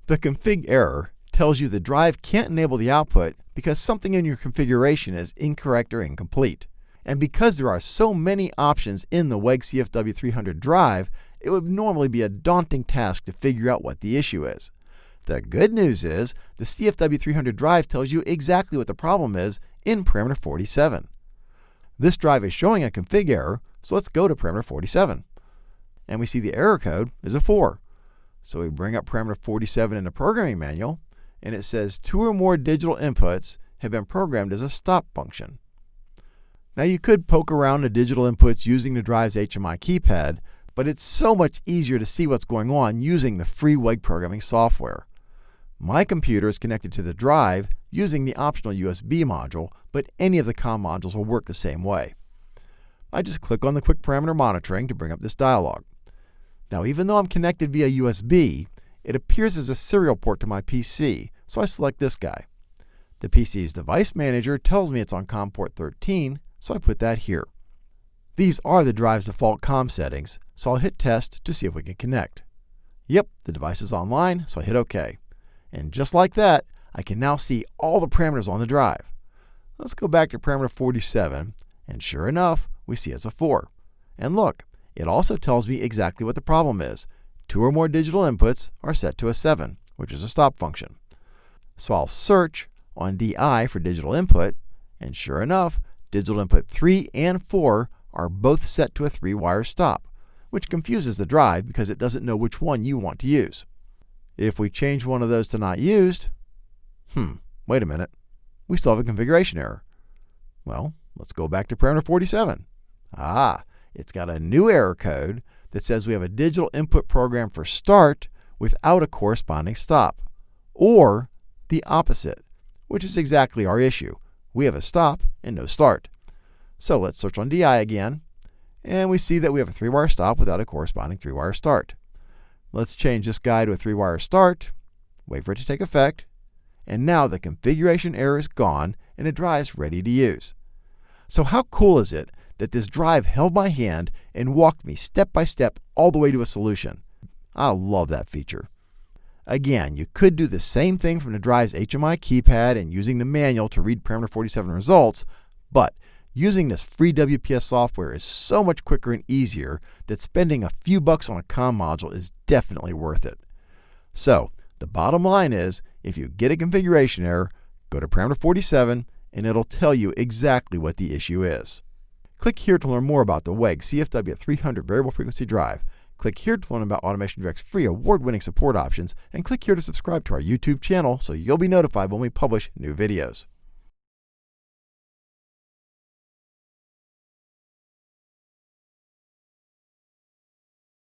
The config error tells you the drive can't enable the output because something in your configuration is incorrect or incomplete. And because there are so many options in the WEG CFW300 drive, it would normally be a daunting task to figure out what the issue is. The good news is the CFW300 drive tells you exactly what the problem is in parameter 47. This drive is showing a config error, so let's go to parameter 47. And we see the error code is a 4. So we bring up parameter 47 in the programming manual, and it says 2 or more digital inputs have been programmed as a stop function. Now you could poke around the digital inputs using the drive's HMI keypad, but it's so much easier to see what's going on using the free WEG programming software. My computer is connected to the drive using the optional USB module, but any of the COM modules will work the same way. I just click on the quick parameter monitoring to bring up this dialog. Now, even though I'm connected via USB, it appears as a serial port to my PC, so I select this guy. The PC's device manager tells me it's on COM port 13, so I put that here. These are the drive's default COM settings, so I'll hit test to see if we can connect. Yep, the device is online, so I hit OK. And just like that, I can now see all the parameters on the drive. Let's go back to parameter 47, and sure enough, we see it's a 4. And look, it also tells me exactly what the problem is. 2 or more digital inputs are set to a 7, which is a stop function. So I'll search on DI for digital input, and sure enough, digital input 3 and 4 are both set to a 3-wire stop, which confuses the drive because it doesn't know which one you want to use. If we change one of those to not used, wait a minute, we still have a configuration error. Well, let's go back to parameter 47. It's got a new error code that says we have a digital input program for start without a corresponding stop, or the opposite, which is exactly our issue. We have a stop and no start. So let's search on DI again, and we see that we have a 3-wire stop without a corresponding 3-wire start. Let's change this guy to a 3-wire start, wait for it to take effect, and now the configuration error is gone and the drive is ready to use. So how cool is it that this drive held my hand and walked me step by step all the way to a solution? I love that feature. Again, you could do the same thing from the drive's HMI keypad and using the manual to read parameter 47 results, but using this free WPS software is so much quicker and easier that spending a few bucks on a COM module is definitely worth it. So, the bottom line is, if you get a configuration error, go to parameter 47 and it'll tell you exactly what the issue is. Click here to learn more about the WEG CFW300 variable frequency drive. Click here to learn about Automation Direct's free award-winning support options, and click here to subscribe to our YouTube channel so you'll be notified when we publish new videos.